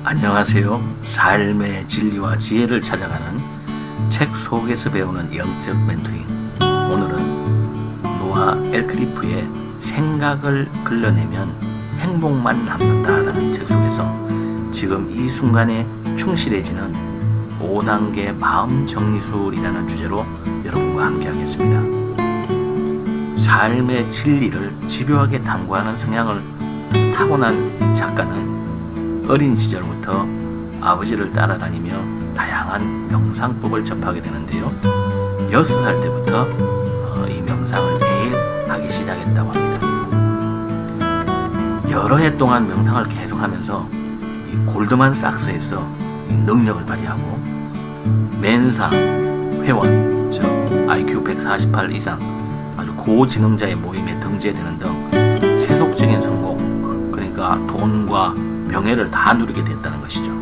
안녕하세요. 삶의 진리와 지혜를 찾아가는 책 속에서 배우는 영적 멘토링. 오늘은 노아 엘크리프의 생각을 걸러내면 행복만 남는다라는 책 속에서 지금 이 순간에 충실해지는 5단계 마음 정리술이라는 주제로 여러분과 함께 하겠습니다. 삶의 진리를 집요하게 탐구하는 성향을 타고난 이 작가는 어린 시절부터 아버지를 따라다니며 다양한 명상법을 접하게 되는데요. 6살 때부터 이 명상을 매일 하기 시작했다고 합니다. 여러 해 동안 명상을 계속하면서 이 골드만삭스에서 이 능력을 발휘하고 멘사, 회원, 즉 IQ 148 이상 아주 고지능자의 모임에 등재되는 등 세속적인 성공, 그러니까 돈과 명예를 다 누리게 됐다는 것이죠.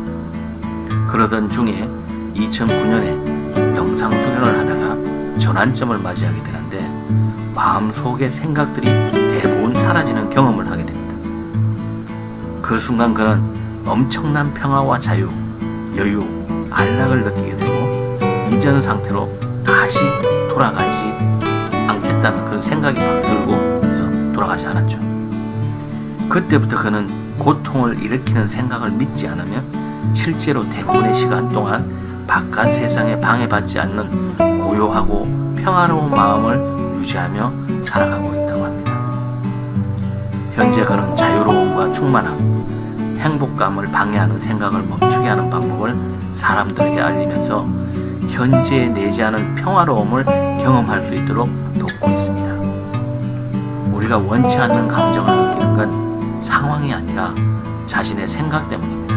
그러던 중에 2009년에 명상 수련을 하다가 전환점을 맞이하게 되는데 마음속의 생각들이 대부분 사라지는 경험을 하게 됩니다. 그 순간 그는 엄청난 평화와 자유, 여유, 안락을 느끼게 되고 이전 상태로 다시 돌아가지 않겠다는 그런 생각이 막 들고서 돌아가지 않았죠. 그때부터 그는 고통을 일으키는 생각을 믿지 않으며 실제로 대부분의 시간 동안 바깥 세상에 방해받지 않는 고요하고 평화로운 마음을 유지하며 살아가고 있다고 합니다. 현재 그는 자유로움과 충만함, 행복감을 방해하는 생각을 멈추게 하는 방법을 사람들에게 알리면서 현재에 내재하는 평화로움을 경험할 수 있도록 돕고 있습니다. 우리가 원치 않는 감정을 느끼는 건 상황이 아니라 자신의 생각 때문입니다.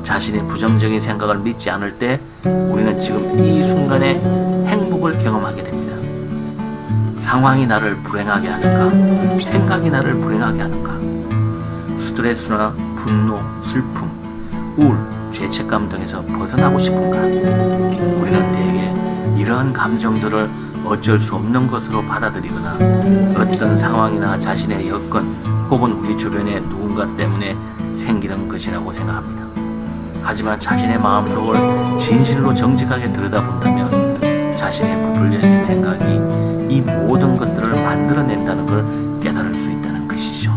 자신의 부정적인 생각을 믿지 않을 때 우리는 지금 이 순간에 행복을 경험하게 됩니다. 상황이 나를 불행하게 하는가? 생각이 나를 불행하게 하는가? 스트레스나 분노, 슬픔, 우울, 죄책감 등에서 벗어나고 싶은가? 우리는 대개 이러한 감정들을 어쩔 수 없는 것으로 받아들이거나 어떤 상황이나 자신의 여건 혹은 우리 주변의 누군가 때문에 생기는 것이라고 생각합니다. 하지만 자신의 마음속을 진실로 정직하게 들여다본다면 자신의 부풀려진 생각이 이 모든 것들을 만들어낸다는 걸 깨달을 수 있다는 것이죠.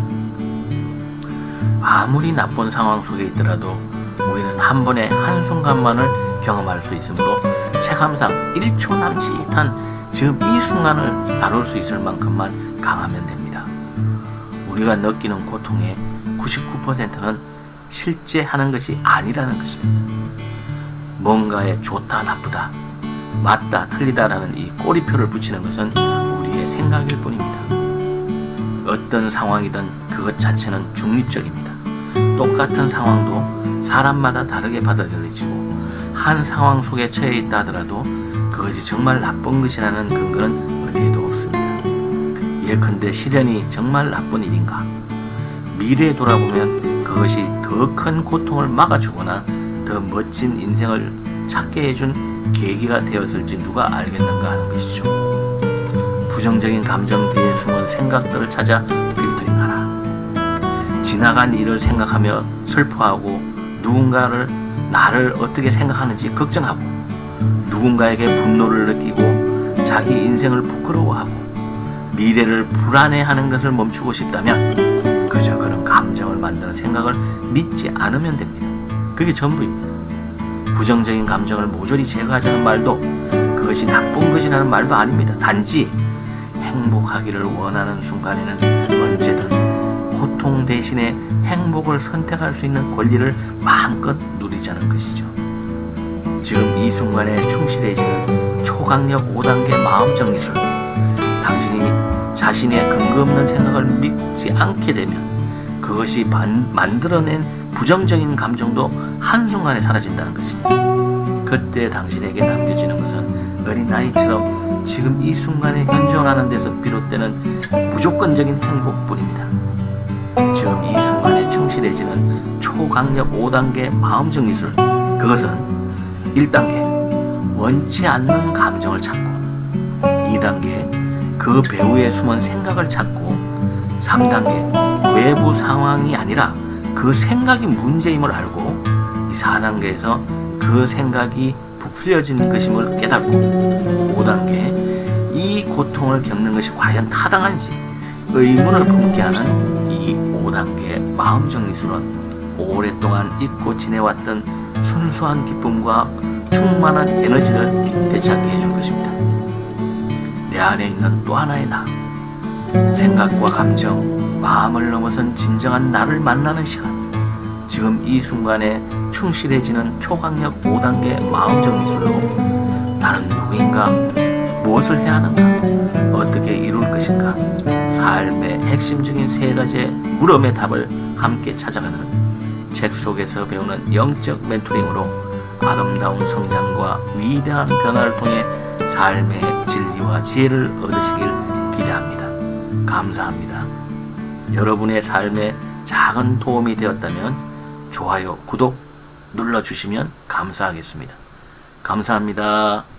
아무리 나쁜 상황 속에 있더라도 우리는 한 번에 한순간만을 경험할 수 있으므로 체감상 1초 남짓한 지금 이 순간을 다룰 수 있을 만큼만 강하면 됩니다. 우리가 느끼는 고통의 99%는 실제 하는 것이 아니라는 것입니다. 뭔가에 좋다 나쁘다, 맞다 틀리다라는 이 꼬리표를 붙이는 것은 우리의 생각일 뿐입니다. 어떤 상황이든 그것 자체는 중립적입니다. 똑같은 상황도 사람마다 다르게 받아들여지고 한 상황 속에 처해 있다 하더라도 그것이 정말 나쁜 것이라는 근거는 어디에도 없습니다. 예컨대 시련이 정말 나쁜 일인가? 미래에 돌아보면 그것이 더 큰 고통을 막아주거나 더 멋진 인생을 찾게 해준 계기가 되었을지 누가 알겠는가 하는 것이죠. 부정적인 감정 뒤에 숨은 생각들을 찾아 필터링하라. 지나간 일을 생각하며 슬퍼하고 누군가를 나를 어떻게 생각하는지 걱정하고 누군가에게 분노를 느끼고 자기 인생을 부끄러워하고 미래를 불안해하는 것을 멈추고 싶다면 그저 그런 감정을 만드는 생각을 믿지 않으면 됩니다. 그게 전부입니다. 부정적인 감정을 모조리 제거하자는 말도 그것이 나쁜 것이라는 말도 아닙니다. 단지 행복하기를 원하는 순간에는 언제든 고통 대신에 행복을 선택할 수 있는 권리를 마음껏 누리자는 것이죠. 지금 이 순간에 충실해지는 초강력 5단계 마음정리술. 당신이 자신의 근거 없는 생각을 믿지 않게 되면 그것이 만들어낸 부정적인 감정도 한순간에 사라진다는 것입니다. 그때 당신에게 남겨지는 것은 어린아이처럼 지금 이 순간에 현존하는 데서 비롯되는 무조건적인 행복뿐입니다. 지금 이 순간에 충실해지는 초강력 5단계 마음정리술. 그것은 1단계 원치 않는 감정을 찾고, 2단계 그 배후에 숨은 생각을 찾고, 3단계 외부 상황이 아니라 그 생각이 문제임을 알고 이 4단계에서 그 생각이 부풀려진 것임을 깨닫고 5단계 이 고통을 겪는 것이 과연 타당한지 의문을 품게 하는 이 5단계 마음정리술은 오랫동안 잊고 지내왔던 순수한 기쁨과 충만한 에너지를 되찾게 해줄 것입니다. 내 안에 있는 또 하나의 나, 생각과 감정, 마음을 넘어선 진정한 나를 만나는 시간, 지금 이 순간에 충실해지는 초강력 5단계 마음정리술로 나는 누구인가, 무엇을 해야 하는가, 어떻게 이룰 것인가, 삶의 핵심적인 3가지의 물음의 답을 함께 찾아가는 책 속에서 배우는 영적 멘토링으로 아름다운 성장과 위대한 변화를 통해 삶의 진리와 지혜를 얻으시길 기대합니다. 감사합니다. 여러분의 삶에 작은 도움이 되었다면 좋아요, 구독 눌러주시면 감사하겠습니다. 감사합니다.